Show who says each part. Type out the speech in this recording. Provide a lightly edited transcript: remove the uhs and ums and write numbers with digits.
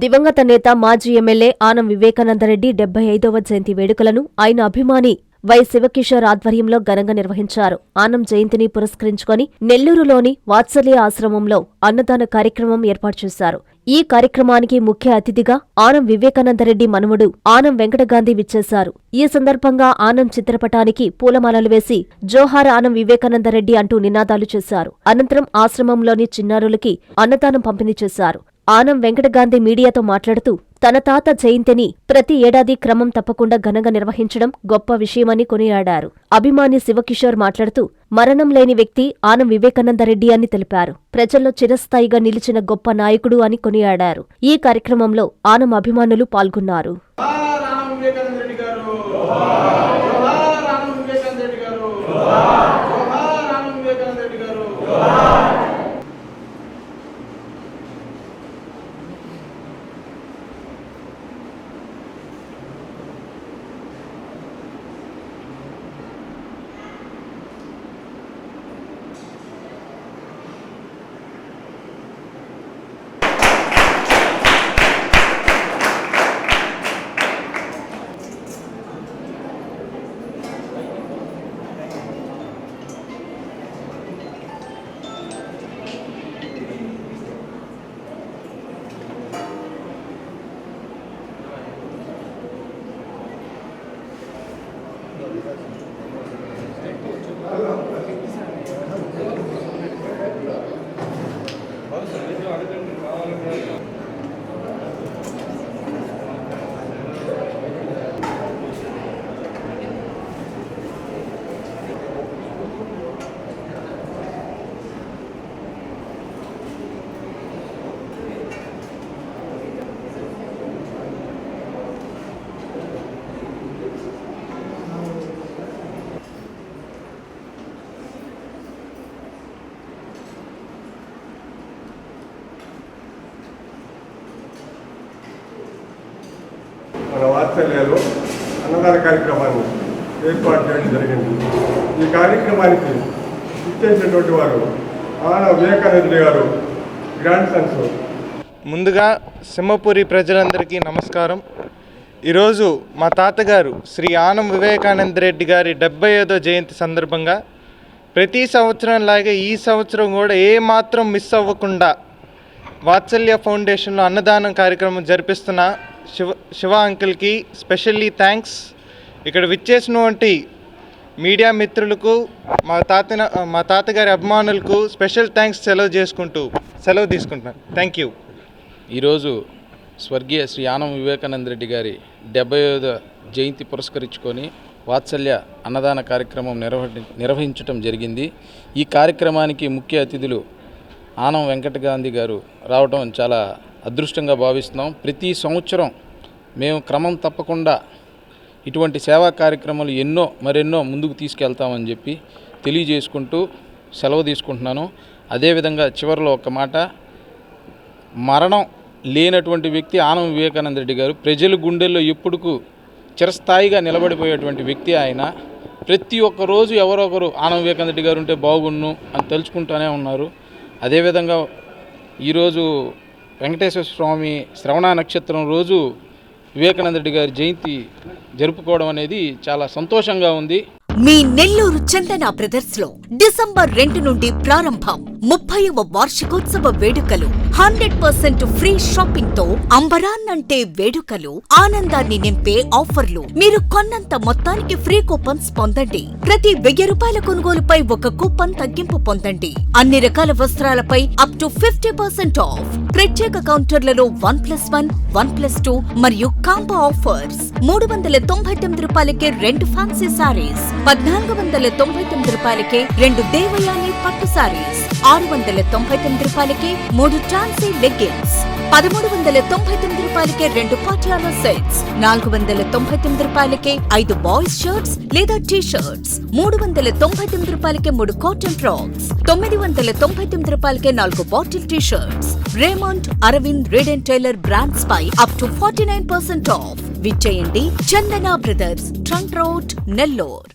Speaker 1: దివంగత నేత మాజీ ఎమ్మెల్యే ఆనం వివేకానందరెడ్డి 75వ జయంతి వేడుకలను ఆయన అభిమాని వై శివకిషోర్ ఆధ్వర్యంలో ఘనంగా నిర్వహించారు. ఆనం జయంతిని పురస్కరించుకొని నెల్లూరులోని వాత్సల్య ఆశ్రమంలో అన్నదాన కార్యక్రమం ఏర్పాటు చేశారు. ఈ కార్యక్రమానికి ముఖ్య అతిథిగా ఆనం వివేకానందరెడ్డి మనుమడు ఆనం వెంకటగాంధీ విచ్చేశారు. ఈ సందర్భంగా ఆనం చిత్రపటానికి పూలమాలలు వేసి జోహార్ ఆనం వివేకానందరెడ్డి అంటూ నినాదాలు చేశారు. అనంతరం ఆశ్రమంలోని చిన్నారులకి అన్నదానం పంపిణీ చేశారు. ఆనం వెంకటగాంధీ మీడియాతో మాట్లాడుతూ తన తాత జయంతిని ప్రతి ఏడాది క్రమం తప్పకుండా ఘనంగా నిర్వహించడం గొప్ప విషయమని కొనియాడారు. అభిమాని శివకిషోర్ మాట్లాడుతూ మరణం లేని వ్యక్తి ఆనం వివేకానందరెడ్డి అని తెలిపారు. ప్రజల్లో చిరస్థాయిగా నిలిచిన గొప్ప నాయకుడు అని కొనియాడారు. ఈ కార్యక్రమంలో ఆనం అభిమానులు పాల్గొన్నారు.
Speaker 2: మన వాత్సల్యలో అన్నదాన కార్యక్రమాన్ని ఏర్పాటు చేయడం జరిగింది. ఈ కార్యక్రమానికి ఇచ్చేసినటువంటి వారు ఆనం వివేకానంద గారు గ్రాండ్ సన్స్.
Speaker 3: ముందుగా సింహపురి ప్రజలందరికీ నమస్కారం. ఈరోజు మా తాతగారు శ్రీ ఆనం వివేకానందరెడ్డి గారి 75వ జయంతి సందర్భంగా ప్రతి సంవత్సరం లాగే ఈ సంవత్సరం కూడా ఏమాత్రం మిస్ అవ్వకుండా వాత్సల్య ఫౌండేషన్లో అన్నదానం కార్యక్రమం జరిపిస్తున్న శివ అంకుల్కి స్పెషల్లీ థ్యాంక్స్. ఇక్కడ విచ్చేసినటువంటి మీడియా మిత్రులకు మా తాతగారి అభిమానులకు స్పెషల్ థ్యాంక్స్ సెలవు తీసుకుంటున్నాను. Thank you.
Speaker 4: ఈరోజు స్వర్గీయ శ్రీ ఆనం వివేకానందరెడ్డి గారి 75వ జయంతి పురస్కరించుకొని వాత్సల్య అన్నదాన కార్యక్రమం నిర్వహించడం జరిగింది. ఈ కార్యక్రమానికి ముఖ్య అతిథులు ఆనం వెంకటగాంధీ గారు రావడం చాలా అదృష్టంగా భావిస్తున్నాం. ప్రతి సంవత్సరం మేము క్రమం తప్పకుండా ఇటువంటి సేవా కార్యక్రమాలు మరెన్నో ముందుకు తీసుకెళ్తామని చెప్పి తెలియజేసుకుంటూ సెలవు తీసుకుంటున్నాను. అదేవిధంగా చివరిలో ఒక మాట, మరణం లేనటువంటి వ్యక్తి ఆనం వివేకానందరెడ్డి గారు. ప్రజల గుండెల్లో ఎప్పుడుకు చిరస్థాయిగా నిలబడిపోయేటువంటి వ్యక్తి ఆయన. ప్రతి ఒక్క రోజు ఎవరో ఒకరు ఆనం వివేకానందరెడ్డి గారు ఉంటే బాగున్ను అని తలుచుకుంటూనే ఉన్నారు. అదేవిధంగా ఈరోజు వెంకటేశ్వర స్వామి శ్రవణ నక్షత్రం రోజు వివేకానందరెడ్డి గారి జయంతి జరుపుకోవడం అనేది చాలా సంతోషంగా ఉంది.
Speaker 5: మీ నెల్లూరు చందన బ్రదర్స్ లో డిసెంబర్ 2 నుండి ప్రారంభం 30వ వార్షికోత్సవ వేడుకలు. 100% ఫ్రీ షాపింగ్ తో అంబరాన్నంటే వేడుకలు, ఆనందాన్ని నింపే ఆఫర్లు. మీరు కొన్నంత మొత్తానికి ఫ్రీ కూపన్స్ పొందండి. ప్రతి 1000 రూపాయల కొనుగోలుపై ఒక కూపన్ తగ్గింపు పొందండి. అన్ని రకాల వస్త్రాలపై అప్ టు 50% ఆఫ్. ప్రత్యేక కౌంటర్లలో 1+1, 1+2 మరియు కాంబో ఆఫర్స్. 399 రూపాయలకే 2 ఫ్యాన్సీ సారీస్, 1499 రూపాయలకే 2 దేవయాని పట్టు సారీస్, 699 రూపాయలకే 3 టాన్సీ లెగ్గిన్స్, 1399 రూపాయలకే 2 పాటియాలా సెట్స్, 499 రూపాయలకే 5 బాయ్స్ షర్ట్స్ లేదా టీ షర్ట్స్, 399 రూపాయలకే 3 కాటన్ ఫ్రాక్స్, 999 రూపాయలకే 4 bottle T shirts. Raymond, Arvind, Reid and Taylor brands పై అప్ టు 49% ఆఫ్. విచ్చేయండి Chandana brothers, trunk road, Nellore.